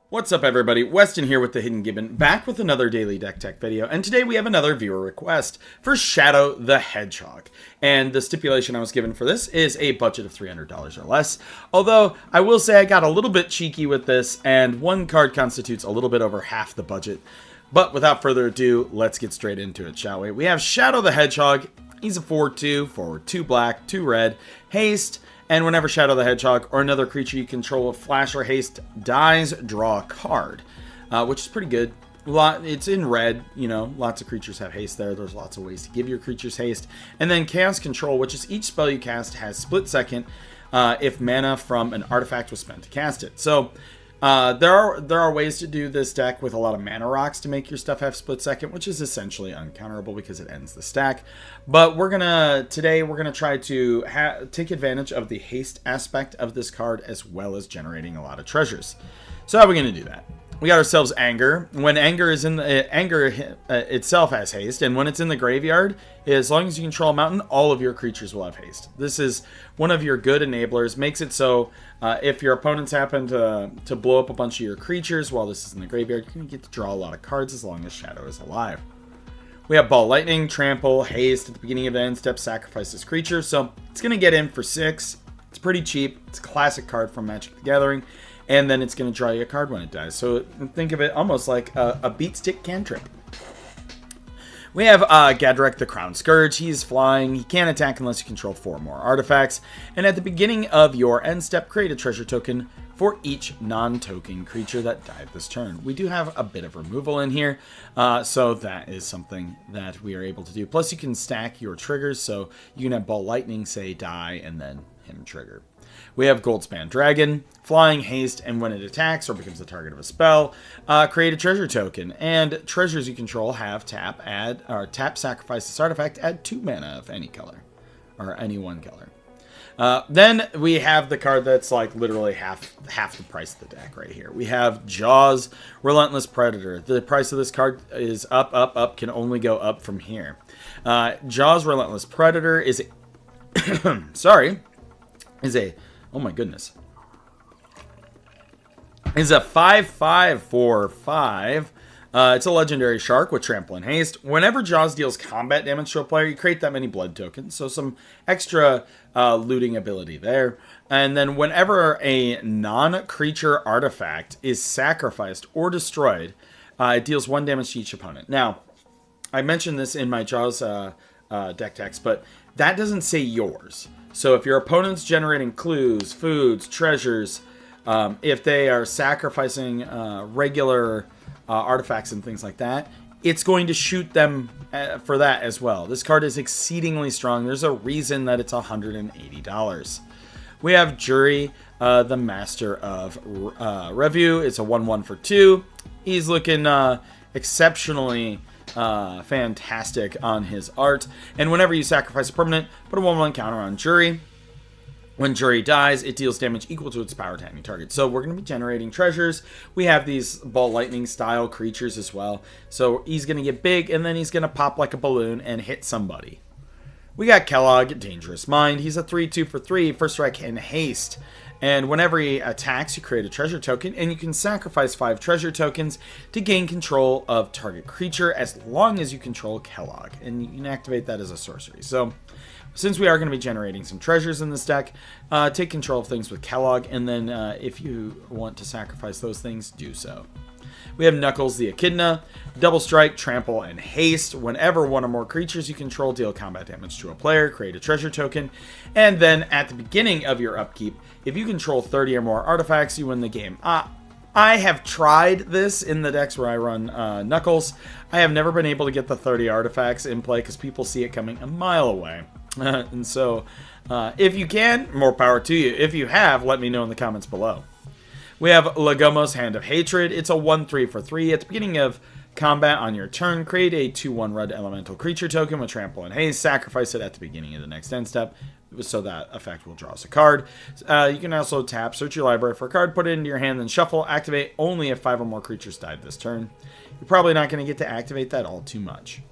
What's up everybody, Weston here with the Hidden Gibbon, back with another daily deck tech video, and today we have another viewer request for Shadow the Hedgehog. And the stipulation I was given for this is a budget of $300 or less, although I will say I got a little bit cheeky with this, and one card constitutes a little bit over half the budget. But without further ado, let's get straight into it, shall we? We have Shadow the Hedgehog. He's a 4/2, forward 2 black, 2 red, haste. And whenever Shadow the Hedgehog or another creature you control with flash or haste dies, draw a card, which is pretty good. It's in red, you know, lots of creatures have haste there. There's lots of ways to give your creatures haste. And then Chaos Control, which is each spell you cast has split second if mana from an artifact was spent to cast it. So there are ways to do this deck with a lot of mana rocks to make your stuff have split second, which is essentially uncounterable because it ends the stack. But today we're gonna try to take advantage of the haste aspect of this card as well as generating a lot of treasures. So how are we gonna do that? We got ourselves Anger. When Anger is in the Anger itself has haste, and when it's in the graveyard, as long as you control a mountain, all of your creatures will have haste. This is one of your good enablers. Makes it so if your opponents happen to blow up a bunch of your creatures while this is in the graveyard, you're gonna get to draw a lot of cards as long as Shadow is alive. We have Ball Lightning, Trample, Haste at the beginning of the end step, sacrifice this creature. So it's gonna get in for 6. It's pretty cheap. It's a classic card from Magic the Gathering. And then it's going to draw you a card when it dies. So think of it almost like a beat stick cantrip. We have Gadrek the Crown Scourge. He's flying. He can't attack unless you control 4 more artifacts. And at the beginning of your end step, create a treasure token for each non-token creature that died this turn. We do have a bit of removal in here, so that is something that we are able to do. Plus you can stack your triggers, so you can have Ball Lightning, say, die, and then him trigger. We have Goldspan Dragon, flying, haste, and when it attacks or becomes the target of a spell, create a treasure token. And treasures you control have tap, sacrifice this artifact, add 2 mana of any color, or any one color. Then we have the card that's like literally half the price of the deck right here. We have Jaws, Relentless Predator. The price of this card is up, can only go up from here. Jaws, Relentless Predator is oh my goodness. Is a 5/5 for 5. It's a legendary shark with trample and haste. Whenever Jaws deals combat damage to a player, you create that many blood tokens. So some extra looting ability there. And then whenever a non-creature artifact is sacrificed or destroyed, it deals 1 damage to each opponent. Now, I mentioned this in my Jaws deck text, but that doesn't say yours. So if your opponent's generating clues, foods, treasures, if they are sacrificing regular artifacts and things like that, it's going to shoot them for that as well. This card is exceedingly strong. There's a reason that it's $180. We have Jury, the Master of Review. It's a 1/1 for 2. He's looking exceptionally fantastic on his art. And whenever you sacrifice a permanent, put a 1/1 counter on Jury. When Jury dies, it deals damage equal to its power to any target. So we're going to be generating treasures. We have these Ball Lightning style creatures as well. So he's going to get big, and then he's going to pop like a balloon and hit somebody. We got Kellogg, Dangerous Mind. He's a 3/2 for 3, first strike and haste. And whenever he attacks, you create a treasure token, and you can sacrifice 5 treasure tokens to gain control of target creature as long as you control Kellogg. And you can activate that as a sorcery. So since we are going to be generating some treasures in this deck, take control of things with Kellogg, and then if you want to sacrifice those things, do so. We have Knuckles the Echidna, double strike, trample, and haste. Whenever 1 or more creatures you control deal combat damage to a player, create a treasure token. And then at the beginning of your upkeep, if you control 30 or more artifacts, you win the game. I have tried this in the decks where I run Knuckles. I have never been able to get the 30 artifacts in play because people see it coming a mile away. And so if you can, more power to you. If you have, let me know in the comments below. We have Legomo's Hand of Hatred. It's a 1/3 for 3. At the beginning of combat on your turn, create a 2/1 red elemental creature token with trample and haste. Sacrifice it at the beginning of the next end step, so that effect will draw us a card. You can also tap, search your library for a card, put it into your hand, then shuffle. Activate only if 5 or more creatures died this turn. You're probably not going to get to activate that all too much.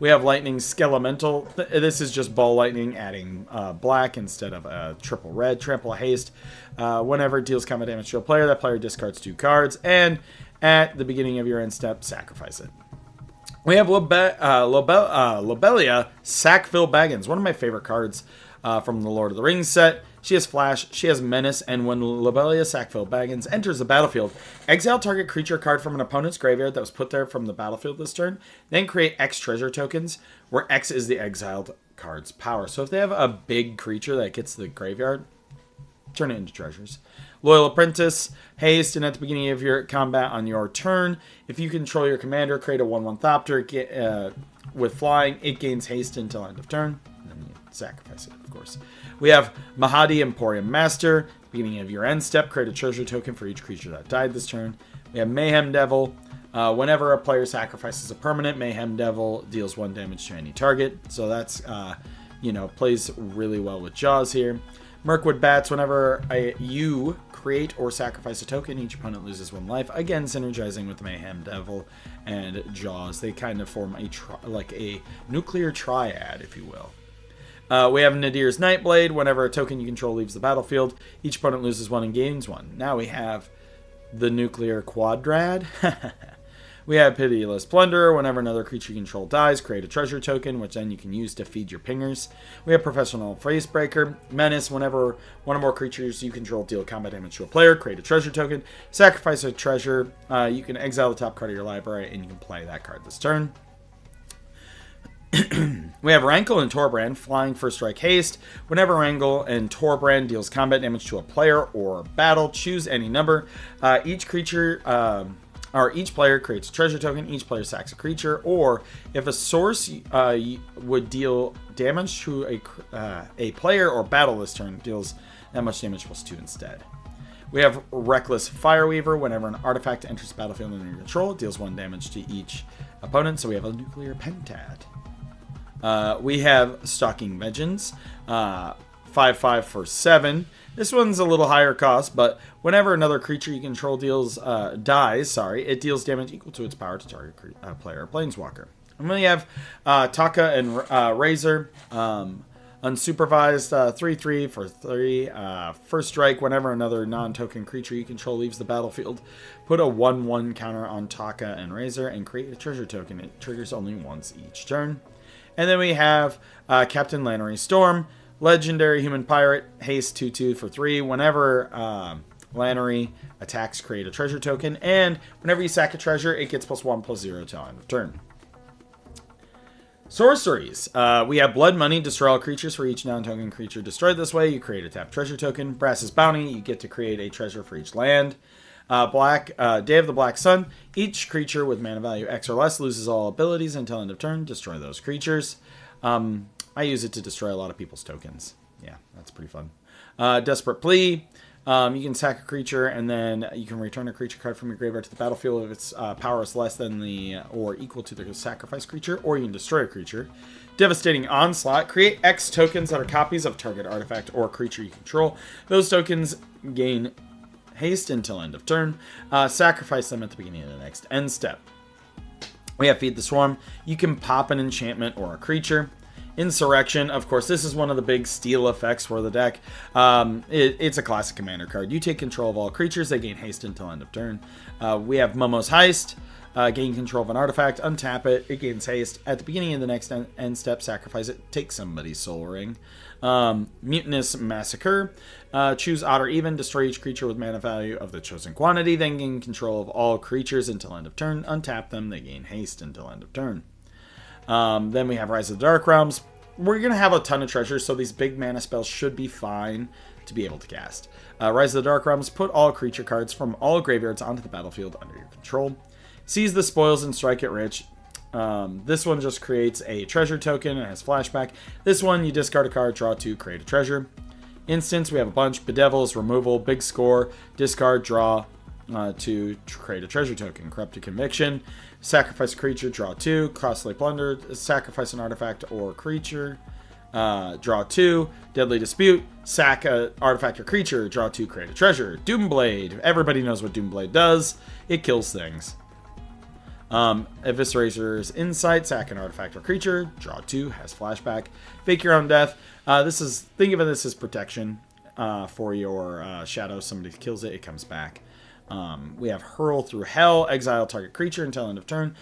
We have Lightning Skelemental. This is just Ball Lightning, adding black instead of triple red. Trample Haste. Whenever it deals combat damage to a player, that player discards 2 cards. And at the beginning of your end step, sacrifice it. We have Lobelia Sackville Baggins, one of my favorite cards from the Lord of the Rings set. She has Flash, she has Menace, and when Lobelia Sackville Baggins enters the battlefield, exile target creature card from an opponent's graveyard that was put there from the battlefield this turn, then create X treasure tokens, where X is the exiled card's power. So if they have a big creature that gets to the graveyard, turn it into treasures. Loyal Apprentice, haste, and at the beginning of your combat on your turn, if you control your commander, create a 1/1 Thopter with flying. It gains haste until end of turn. And then you sacrifice it, of course. We have Mahadi Emporium Master. Beginning of your end step, create a treasure token for each creature that died this turn. We have Mayhem Devil. Whenever a player sacrifices a permanent, Mayhem Devil deals 1 damage to any target. So that's, plays really well with Jaws here. Mirkwood Bats, whenever you create or sacrifice a token, each opponent loses 1 life. Again, synergizing with Mayhem Devil and Jaws. They kind of form a nuclear triad, if you will. We have Nadir's Nightblade. Whenever a token you control leaves the battlefield, each opponent loses 1 and gains 1. Now we have the Nuclear Quadrad. We have Pitiless Plunderer. Whenever another creature you control dies, create a treasure token, which then you can use to feed your pingers. We have Professional Facebreaker. Menace. Whenever one or more creatures you control deal combat damage to a player, create a treasure token. Sacrifice a treasure. You can exile the top card of your library, and you can play that card this turn. We have Rankle and Torbrand, flying first strike haste. Whenever Rankle and Torbrand deals combat damage to a player or battle, choose any number. Each player creates a treasure token. Each player sacks a creature. Or if a source would deal damage to a player or battle this turn, deals that much damage plus 2 instead. We have Reckless Fireweaver. Whenever an artifact enters the battlefield under your control, it deals 1 damage to each opponent. So we have a Nuclear Pentad. We have Stalking Vengeance, 5/5 for 7. This one's a little higher cost, but whenever another creature you control dies, it deals damage equal to its power to target player or planeswalker. And then we have Taka and Razor, unsupervised, 3/3 for 3. First strike, whenever another non-token creature you control leaves the battlefield, put a 1/1 counter on Taka and Razor and create a treasure token. It triggers only once each turn. And then we have Captain Lannery Storm, legendary human pirate, haste 2/2 for 3. Whenever Lannery attacks, create a treasure token. And whenever you sack a treasure, it gets +1/+0 till end of turn. Sorceries. We have Blood Money, destroy all creatures for each non-token creature destroyed this way. You create a tapped treasure token. Brass's Bounty, you get to create a treasure for each land. Day of the Black Sun. Each creature with mana value X or less loses all abilities until end of turn. Destroy those creatures. I use it to destroy a lot of people's tokens. Yeah, that's pretty fun. Desperate Plea. You can sack a creature, and then you can return a creature card from your graveyard to the battlefield if its power is less than or equal to the sacrifice creature, or you can destroy a creature. Devastating Onslaught. Create X tokens that are copies of target artifact or creature you control. Those tokens gain haste until end of turn. Sacrifice them at the beginning of the next end step. We have Feed the Swarm. You can pop an enchantment or a creature. Insurrection, of course, this is one of the big steal effects for the deck. It's a classic commander card. You take control of all creatures. They gain haste until end of turn. We have Momo's Heist. Gain control of an artifact. Untap it. It gains haste. At the beginning of the next end step, sacrifice it. Take somebody's soul ring. Mutinous Massacre. Choose odd or even. Destroy each creature with mana value of the chosen quantity. Then gain control of all creatures until end of turn. Untap them. They gain haste until end of turn. Then we have Rise of the Dark Realms. We're going to have a ton of treasures, so these big mana spells should be fine to be able to cast. Rise of the Dark Realms. Put all creature cards from all graveyards onto the battlefield under your control. Seize the spoils and strike it rich. This one just creates a treasure token and has flashback. This one, you discard a card, draw 2, create a treasure. Instance, we have a bunch. Bedevils, removal, big score, discard, draw 2, create a treasure token. Corrupted Conviction, sacrifice a creature, draw 2. Costly Plunder, sacrifice an artifact or creature, draw 2. Deadly Dispute, sack an artifact or creature, draw 2, create a treasure. Doomblade, everybody knows what Doomblade does. It kills things. Eviscerator's Insight, sack an artifact or creature, draw 2, has flashback. Fake your own death. Think of this as protection for your shadow. Somebody kills it, it comes back. We have Hurl through Hell, exile target creature until end of turn.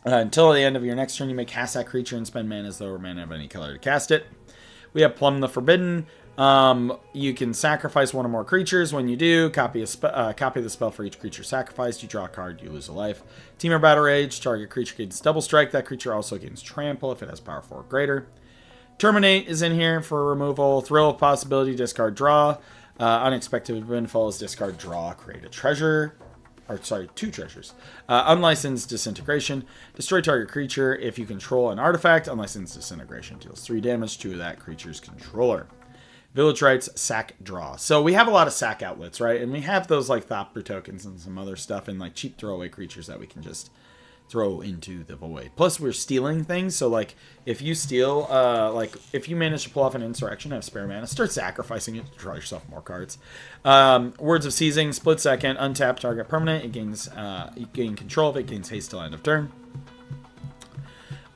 Until the end of your next turn, you may cast that creature and spend mana as though mana of any color to cast it. We have Plumb the Forbidden. You can sacrifice one or more creatures. When you do, copy the spell for each creature sacrificed. You draw a card, you lose a life. Temur Battle Rage. Target creature gains double strike. That creature also gains trample if it has power 4 or greater. Terminate is in here for removal. Thrill of Possibility, discard, draw. Unexpected Windfall is discard, draw, create a treasure. Or, sorry, 2 treasures. Unlicensed Disintegration. Destroy target creature. If you control an artifact, Unlicensed Disintegration deals 3 damage to that creature's controller. Village Rites, sack, draw. So we have a lot of sack outlets, right? And we have those like Thopter tokens and some other stuff and like cheap throwaway creatures that we can just throw into the void. Plus we're stealing things. So like if you steal, if you manage to pull off an insurrection, have spare mana, start sacrificing it to draw yourself more cards. Words of Seizing, split second, untap target permanent. It gains, you gain control of it, gains haste till end of turn.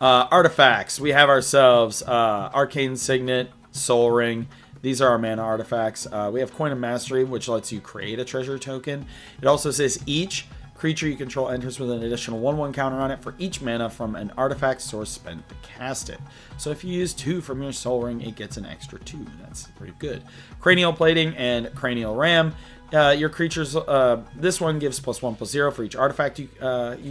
Artifacts. We have ourselves Arcane Signet, Soul Ring. These are our mana artifacts. We have Coin of Mastery, which lets you create a treasure token. It also says each creature you control enters with an additional 1/1 counter on it for each mana from an artifact source spent to cast it. So if you use 2 from your Soul Ring, it gets an extra 2. That's pretty good. Cranial Plating and Cranial Ram. Your creatures, this one gives +1/+0 for each artifact you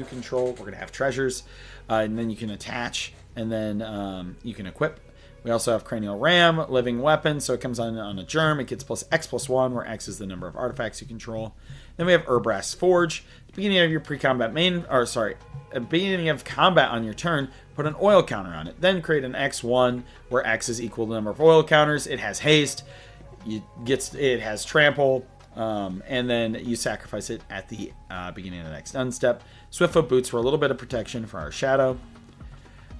control. We're going to have treasures, and then you can attach, and then you can equip. We also have Cranial Ram, Living Weapon, so it comes on a germ. It gets +X+1, where X is the number of artifacts you control. Then we have Urbrass Forge. At the beginning of your pre-combat at the beginning of combat on your turn, put an oil counter on it. Then create an X1, where X is equal to the number of oil counters. It has haste. It has trample. And then you sacrifice it at the beginning of the next unstep. Swiftfoot Boots for a little bit of protection for our shadow.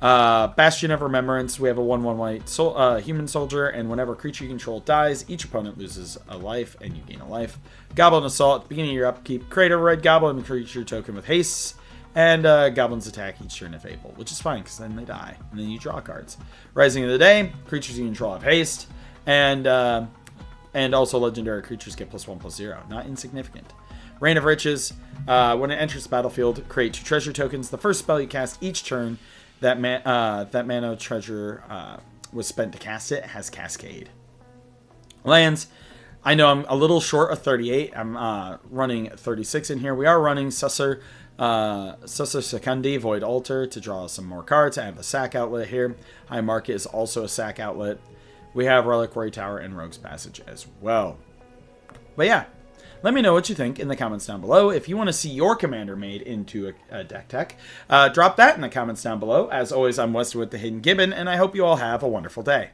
Bastion of Remembrance. We have a 1/1 white human soldier, and whenever a creature you control dies, each opponent loses a life, and you gain a life. Goblin Assault. At the beginning of your upkeep, create a red goblin creature token with haste, and goblins attack each turn if able, which is fine because then they die, and then you draw cards. Rising of the Day. Creatures you control have haste, and also legendary creatures get +1/+0. Not insignificant. Reign of Riches. When it enters the battlefield, create 2 treasure tokens. The first spell you cast each turn that mana treasure was spent to cast it has Cascade. Lands. I know I'm a little short of 38. I'm running 36 in here. We are running Susser Secundi, Void Altar, to draw some more cards. I have a sack outlet here. High Market is also a sack outlet. We have Reliquary Tower and Rogue's Passage as well. But yeah, let me know what you think in the comments down below. If you want to see your commander made into a deck tech, drop that in the comments down below. As always, I'm Weston with the Hidden Gibbon, and I hope you all have a wonderful day.